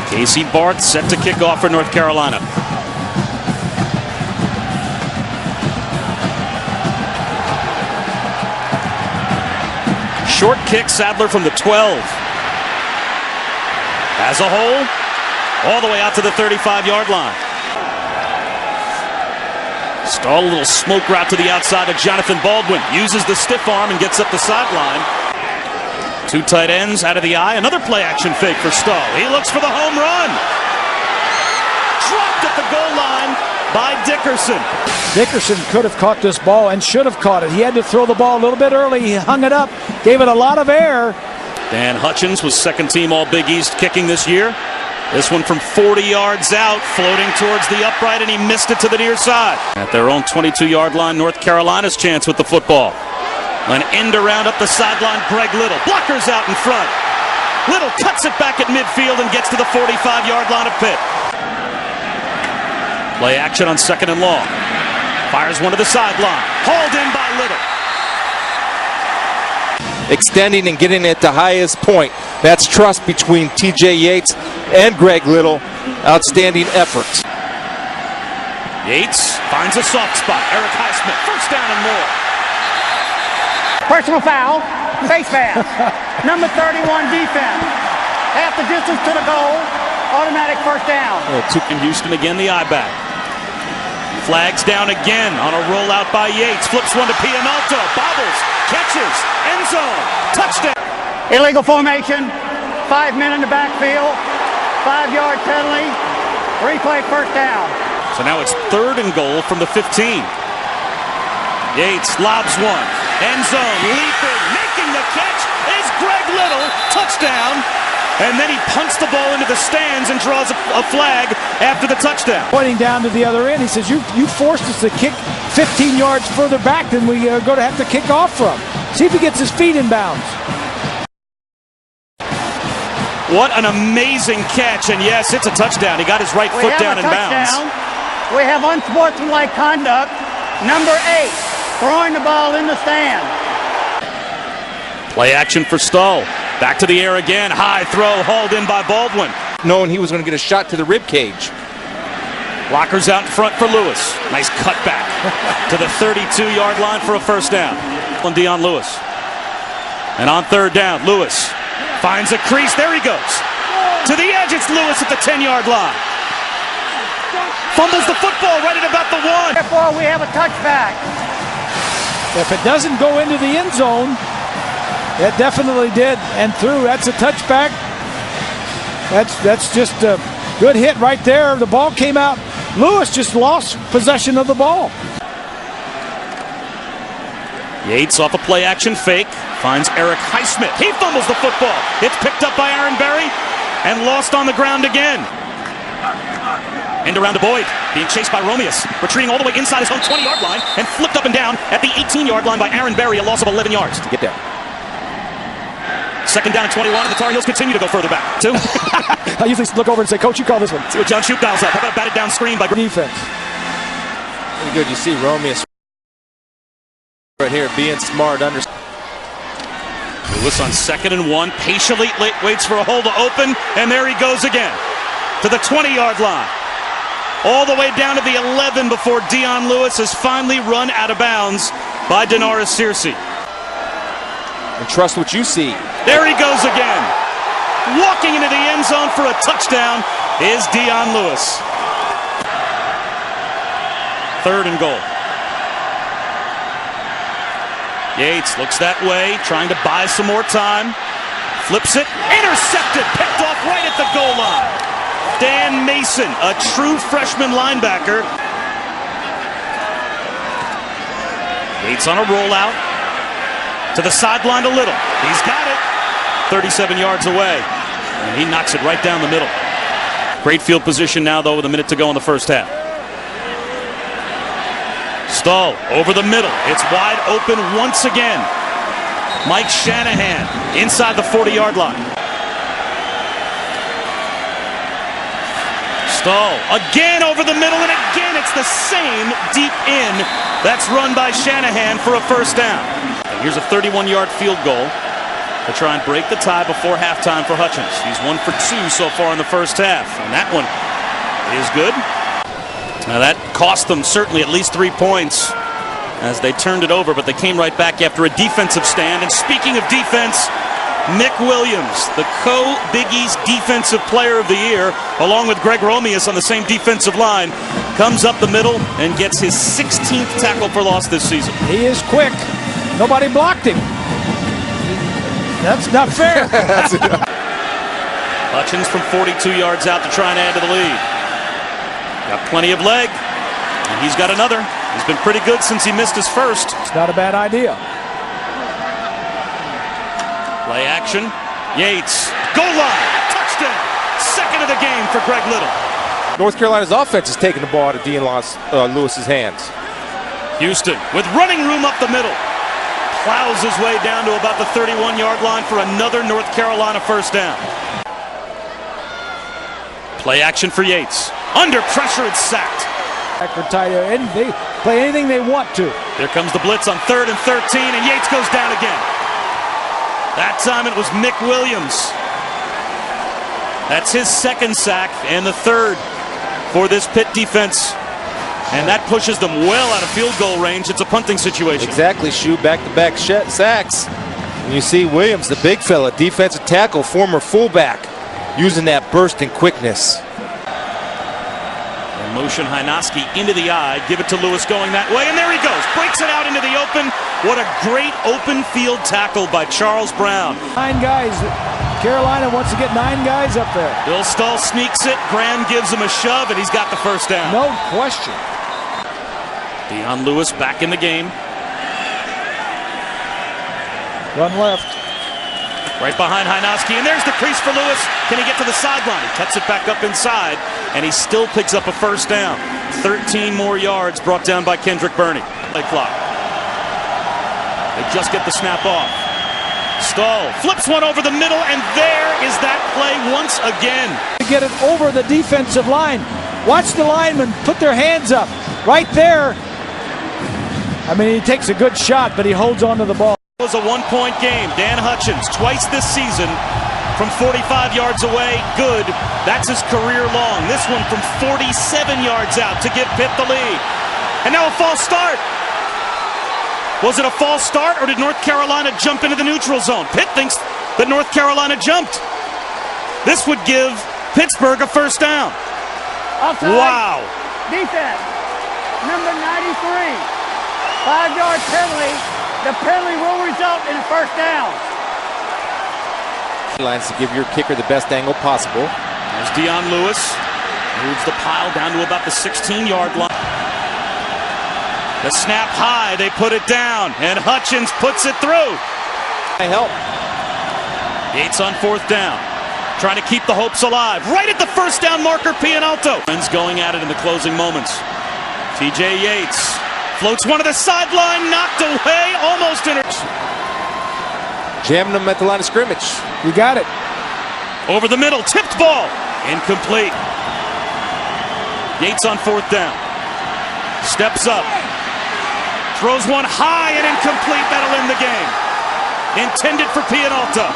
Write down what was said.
Casey Barth set to kick off for North Carolina. Short kick, Sadler from the 12. As a hole, all the way out to the 35-yard line. Stahl, a little smoke route to the outside of Jonathan Baldwin. Uses the stiff arm and gets up the sideline. Two tight ends out of the eye. Another play-action fake for Stahl. He looks for the home run. Dropped at the goal line by Dickerson. Dickerson could have caught this ball and should have caught it. He had to throw the ball a little bit early. He hung it up, gave it a lot of air. Dan Hutchins was second-team All-Big East kicking this year. This one from 40 yards out, floating towards the upright, and he missed it to the near side. At their own 22-yard line, North Carolina's chance with the football. An end around up the sideline, Greg Little. Blockers out in front. Little cuts it back at midfield and gets to the 45-yard line of Pitt. Play action on second and long. Fires one to the sideline. Hauled in by Little. Extending and getting it at the highest point. That's trust between T.J. Yates and Greg Little. Outstanding efforts. Yates finds a soft spot. Eric Highsmith, first down and more. Personal foul, face mask. Number 31 defense. Half the distance to the goal. Automatic first down. In Houston again, the eye back. Flags down again on a rollout by Yates. Flips one to Pianalto. Bobbles. Catches. End zone. Touchdown. Illegal formation. 5 men in the backfield. 5-yard penalty. Replay first down. So now it's third and goal from the 15. Yates lobs one. End zone. Leaping. Making the catch is Greg Little. Touchdown. And then he punts the ball into the stands and draws a flag after the touchdown. Pointing down to the other end, he says, you forced us to kick 15 yards further back than we are going to have to kick off from. See if he gets his feet in bounds. What an amazing catch, and yes, it's a touchdown. He got his right foot down in bounds. We have unsportsmanlike conduct. Number 8, throwing the ball in the stand. Play action for Stahl. Back to the air again. High throw, hauled in by Baldwin. Knowing he was going to get a shot to the rib cage. Blockers out in front for Lewis. Nice cutback to the 32-yard line for a first down. On Dion Lewis. And on third down, Lewis finds a crease. There he goes. To the edge, it's Lewis at the 10-yard line. Fumbles the football right at about the 1. Therefore, we have a touchback. If it doesn't go into the end zone, it definitely did, and through. That's a touchback. That's just a good hit right there. The ball came out. Lewis just lost possession of the ball. Yates off a play-action fake. Finds Eric Highsmith. He fumbles the football. It's picked up by Aaron Berry and lost on the ground again. End around to Boyd. Being chased by Romeus. Retreating all the way inside his own 20-yard line and flipped up and down at the 18-yard line by Aaron Berry. A loss of 11 yards to get there. Second down and 21, and the Tar Heels continue to go further back. 2. I usually look over and say, Coach, you call this one. See what John Shoup dials up. How about a batted down screen by defense? Pretty good. You see Romeus right here being smart. Lewis on second and 1. Patiently waits for a hole to open, and there he goes again. To the 20-yard line. All the way down to the 11 before Dion Lewis is finally run out of bounds by Danaris Searcy. And trust what you see. There he goes again. Walking into the end zone for a touchdown is Dion Lewis. Third and goal. Yates looks that way, trying to buy some more time. Flips it. Intercepted. Picked off right at the goal line. Dan Mason, a true freshman linebacker. Yates on a rollout. To the sideline to Little. He's got it. 37 yards away. And he knocks it right down the middle. Great field position now, though, with a minute to go in the first half. Stahl over the middle. It's wide open once again. Mike Shanahan inside the 40-yard line. Stahl again over the middle, and again it's the same deep in. That's run by Shanahan for a first down. And here's a 31-yard field goal. to try and break the tie before halftime for Hutchins. He's 1 for 2 so far in the first half, and that one is good. Now that cost them certainly at least 3 points as they turned it over, but they came right back after a defensive stand. And speaking of defense, Mick Williams, the co-Big East Defensive Player of the Year, along with Greg Romeus on the same defensive line, comes up the middle and gets his 16th tackle for loss this season. He is quick. Nobody blocked him. That's not fair. Hutchins from 42 yards out to try and add to the lead. Got plenty of leg, and he's got another. He's been pretty good since he missed his first. It's not a bad idea. Play action. Yates. Goal line. Touchdown. Second of the game for Greg Little. North Carolina's offense is taking the ball out of Dean Lewis's hands. Houston with running room up the middle. Plows his way down to about the 31-yard line for another North Carolina first down. Play action for Yates. Under pressure, it's sacked. Tight end. They play anything they want to. Here comes the blitz on 3rd and 13, and Yates goes down again. That time it was Mick Williams. That's his second sack and the third for this Pitt defense. And that pushes them well out of field goal range. It's a punting situation. Exactly, Shu. Back-to-back sacks. And you see Williams, the big fella, defensive tackle, former fullback, using that burst and quickness. And motion Hynoski into the eye. Give it to Lewis going that way. And there he goes. Breaks it out into the open. What a great open field tackle by Charles Brown. 9 guys. Carolina wants to get 9 guys up there. Bill Stull sneaks it. Graham gives him a shove, and he's got the first down. No question. Deion Lewis back in the game. Run left. Right behind Hynoski, and there's the crease for Lewis. Can he get to the sideline? He cuts it back up inside, and he still picks up a first down. 13 more yards brought down by Kendrick Burney. Play clock. They just get the snap off. Stull flips one over the middle, and there is that play once again. To get it over the defensive line. Watch the linemen put their hands up. Right there. I mean, he takes a good shot, but he holds on to the ball. It was a one-point game. Dan Hutchins, twice this season, from 45 yards away, good. That's his career long. This one from 47 yards out to give Pitt the lead. And now a false start. Was it a false start, or did North Carolina jump into the neutral zone? Pitt thinks that North Carolina jumped. This would give Pittsburgh a first down. Offside. Wow. Defense. Number 93. 5-yard penalty. The penalty will result in a first down. Lines to give your kicker the best angle possible. There's Deion Lewis. Moves the pile down to about the 16-yard line. The snap high, they put it down, and Hutchins puts it through. Help. Yates on 4th down. Trying to keep the hopes alive. Right at the first down marker, Pianalto. Friends going at it in the closing moments. TJ Yates floats one to the sideline, knocked away, almost in. Jamming them at the line of scrimmage. You got it. Over the middle, tipped ball. Incomplete. Yates on 4th down. Steps up. Throws one high and incomplete. That'll end the game. Intended for Pianalto.